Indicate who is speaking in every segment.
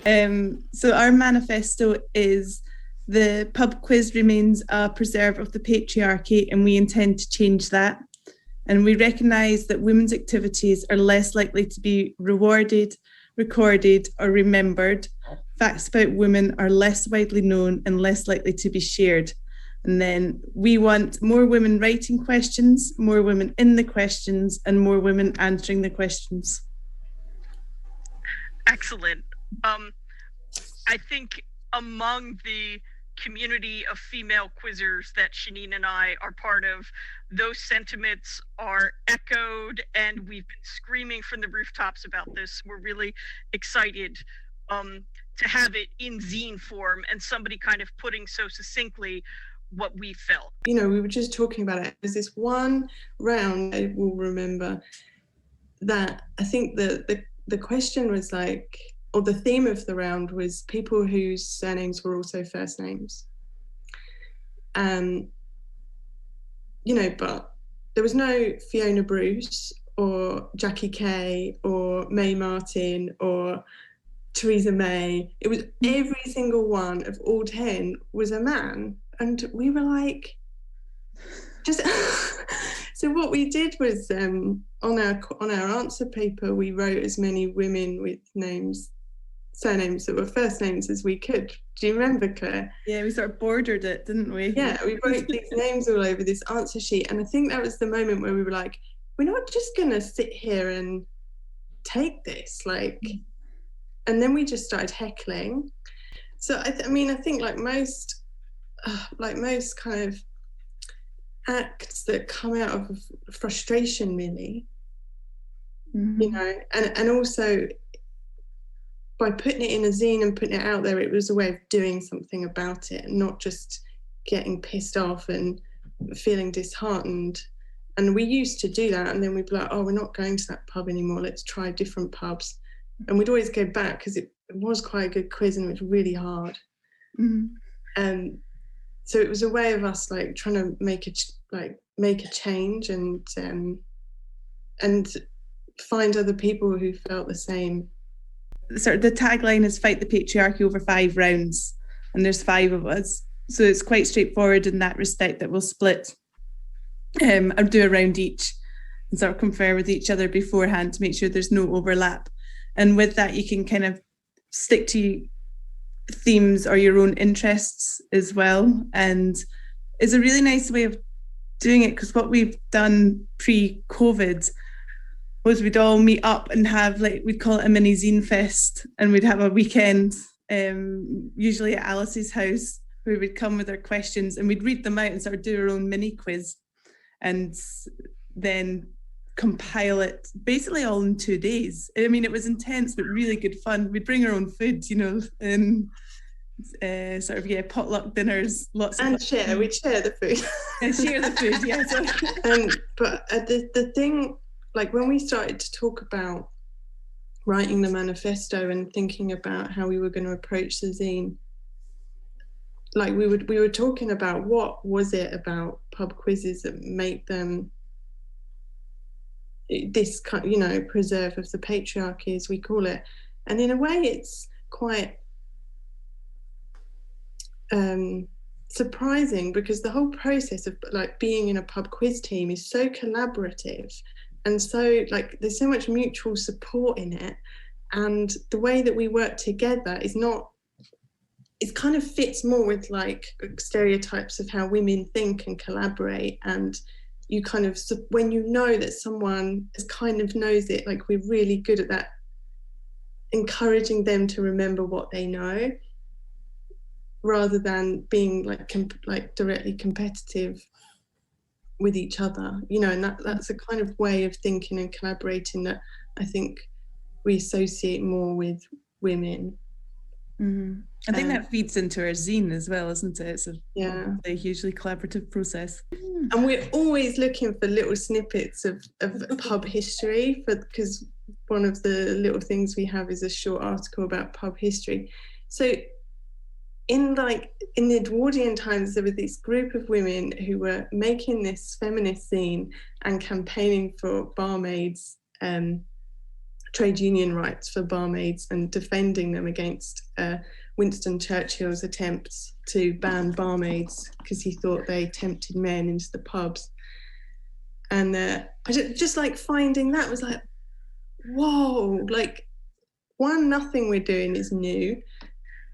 Speaker 1: So our manifesto is: the pub quiz remains a preserve of the patriarchy, and we intend to change that. And we recognise that women's activities are less likely to be rewarded, recorded, or remembered. Facts about women are less widely known and less likely to be shared. And then we want more women writing questions, more women in the questions, and more women answering the questions.
Speaker 2: Excellent. I think among the community of female quizzers that Shanine and I are part of, those sentiments are echoed, and we've been screaming from the rooftops about this. We're really excited to have it in zine form and somebody kind of putting so succinctly what we felt.
Speaker 3: You know, we were just talking about it. There's this one round I will remember that I think the question was like, or the theme of the round was people whose surnames were also first names. You know, but there was no Fiona Bruce or Jackie Kay or Mae Martin or Theresa May. It was every single one of all 10 was a man. And we were like, just so what we did was on our answer paper, we wrote as many women with surnames that were first names as we could. Do you remember, Claire?
Speaker 1: Yeah, we sort of bordered it, didn't we?
Speaker 3: Yeah, we wrote these names all over this answer sheet. And I think that was the moment where we were like, we're not just going to sit here and take this, like, and then we just started heckling. So I think like most kind of acts that come out of frustration, really, you know, and also by putting it in a zine and putting it out there, it was a way of doing something about it and not just getting pissed off and feeling disheartened. And we used to do that, and then we'd be like, oh, we're not going to that pub anymore, let's try different pubs. And we'd always go back because it was quite a good quiz and it was really hard. So it was a way of us like trying to make a change and find other people who felt the same.
Speaker 1: Sort of the tagline is "Fight the patriarchy over 5 rounds," and there's 5 of us, so it's quite straightforward in that respect, that we'll split or do a round each and sort of confer with each other beforehand to make sure there's no overlap. And with that, you can kind of stick to themes or your own interests as well. And it's a really nice way of doing it, because what we've done pre-COVID was we'd all meet up and have, like, we'd call it a mini zine fest, and we'd have a weekend, usually at Alice's house, where we'd come with our questions and we'd read them out and sort of do our own mini quiz and then compile it basically all in 2 days. I mean, it was intense but really good fun. We'd bring our own food, you know, and sort of potluck dinners, lots
Speaker 3: and
Speaker 1: of
Speaker 3: share. We'd share the food.
Speaker 1: Share the food, yeah. So.
Speaker 3: But the thing, like, when we started to talk about writing the manifesto and thinking about how we were going to approach the zine, like we were talking about what was it about pub quizzes that make them this kind, you know, preserve of the patriarchy, as we call it. And in a way it's quite surprising, because the whole process of like being in a pub quiz team is so collaborative, and so like there's so much mutual support in it, and the way that we work together is not, it kind of fits more with like stereotypes of how women think and collaborate. And you kind of, when you know that someone is kind of knows it, like we're really good at that, encouraging them to remember what they know, rather than being like directly competitive with each other, you know. And that's a kind of way of thinking and collaborating that I think we associate more with women.
Speaker 1: Mm-hmm. I think that feeds into our zine as well, isn't it? It's a hugely collaborative process.
Speaker 3: And we're always looking for little snippets of pub history, because one of the little things we have is a short article about pub history. So in the Edwardian times, there was this group of women who were making this feminist zine and campaigning for barmaids trade union rights for barmaids and defending them against Winston Churchill's attempts to ban barmaids because he thought they tempted men into the pubs. And I just like finding that was like, whoa, like nothing we're doing is new.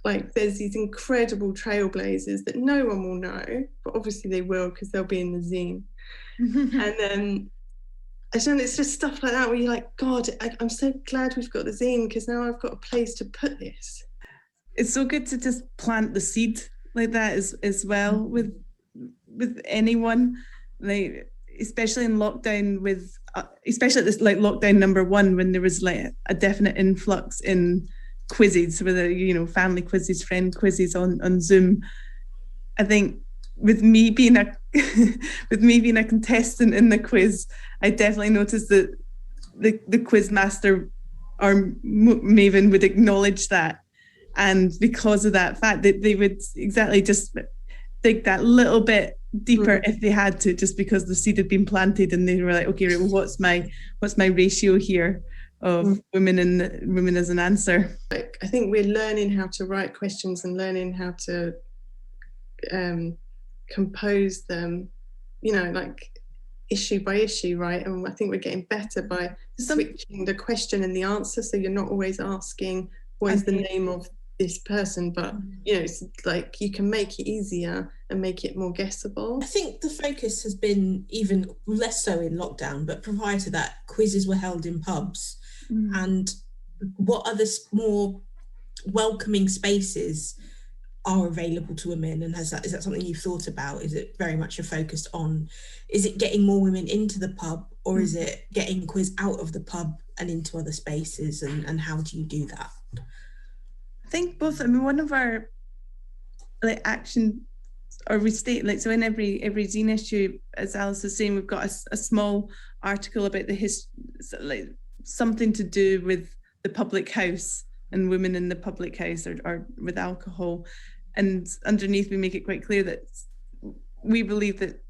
Speaker 3: Like there's these incredible trailblazers that no one will know, but obviously they will because they'll be in the zine. And then it's just stuff like that where you're like, God, I'm so glad we've got the zine because now I've got a place to put this.
Speaker 1: It's so good to just plant the seed like that as well with anyone, like especially in lockdown especially this like lockdown number 1 when there was like a definite influx in quizzes, whether family quizzes, friend quizzes on Zoom. I think with me being a contestant in the quiz, I definitely noticed that the quiz master or Maven would acknowledge that, and because of that fact that they would exactly just dig that little bit deeper if they had to, just because the seed had been planted and they were like, okay, well, what's my ratio here of women as an answer.
Speaker 3: Like, I think we're learning how to write questions and learning how to compose them, like issue by issue, right? And I think we're getting better by switching the question and the answer, so you're not always asking what is the name of this person, but it's like you can make it easier and make it more guessable.
Speaker 4: I think the focus has been even less so in lockdown, but prior to that, quizzes were held in pubs. And what other more welcoming spaces are available to women, and is that something you've thought about? Is it very much a focus on, is it getting more women into the pub, or is it getting quiz out of the pub and into other spaces, and how do you do that?
Speaker 1: I think both. I mean, one of our like action, or we state like, so in every zine issue, as Alice was saying, we've got a small article about the history, like something to do with the public house and women in the public house or with alcohol. And underneath we make it quite clear that we believe that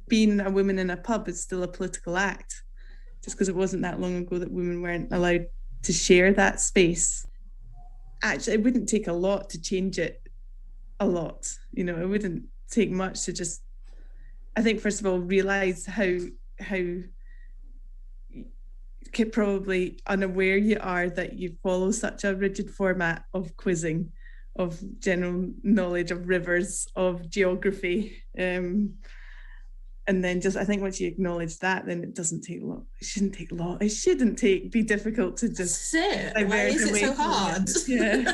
Speaker 1: being a woman in a pub is still a political act, just because it wasn't that long ago that women weren't allowed to share that space. Actually, it wouldn't take a lot to change it a lot. It wouldn't take much to just, I think, first of all, realise how probably unaware you are that you follow such a rigid format of quizzing, of general knowledge of rivers, of geography, and then just, I think once you acknowledge that, then it doesn't take long. It shouldn't take long. It shouldn't be difficult to just.
Speaker 4: Why is it so hard?
Speaker 1: Yeah.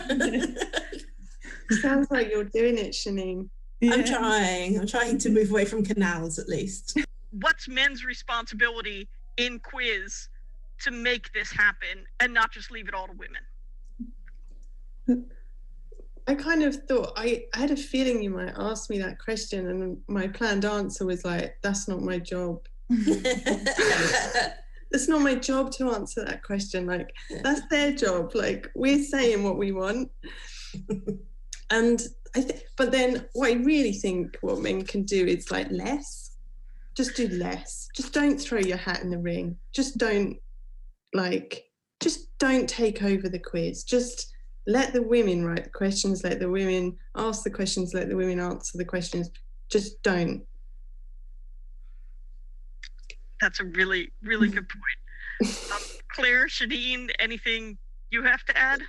Speaker 3: Sounds like you're doing it, Shanine.
Speaker 4: Yeah. I'm trying to move away from canals at least.
Speaker 2: What's men's responsibility in quiz to make this happen and not just leave it all to women?
Speaker 3: I kind of thought, I had a feeling you might ask me that question, and my planned answer was like, that's not my job. It's not my job to answer that question. Like, that's their job. Like, we're saying what we want. And but then what I really think what men can do is like less. Just do less. Just don't throw your hat in the ring. Just don't take over the quiz. Just let the women write the questions, let the women ask the questions, let the women answer the questions. Just don't.
Speaker 2: That's a really, really good point. Claire, Shanine, anything you have to add?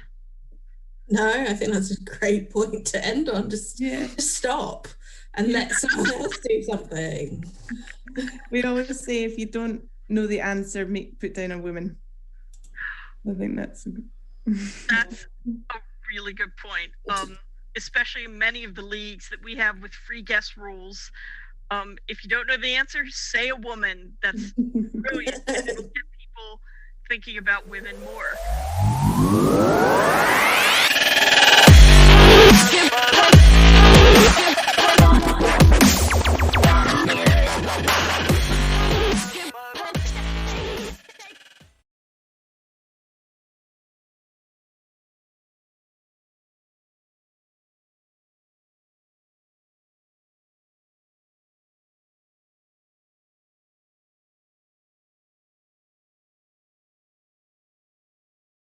Speaker 4: No, I think that's a great point to end on. Just stop and let someone else do something.
Speaker 1: We always say, if you don't know the answer, put down a woman. I think that's a
Speaker 2: really good point. Especially in many of the leagues that we have with free guest rules. If you don't know the answer, say a woman. That's brilliant. And it'll get people thinking about women more.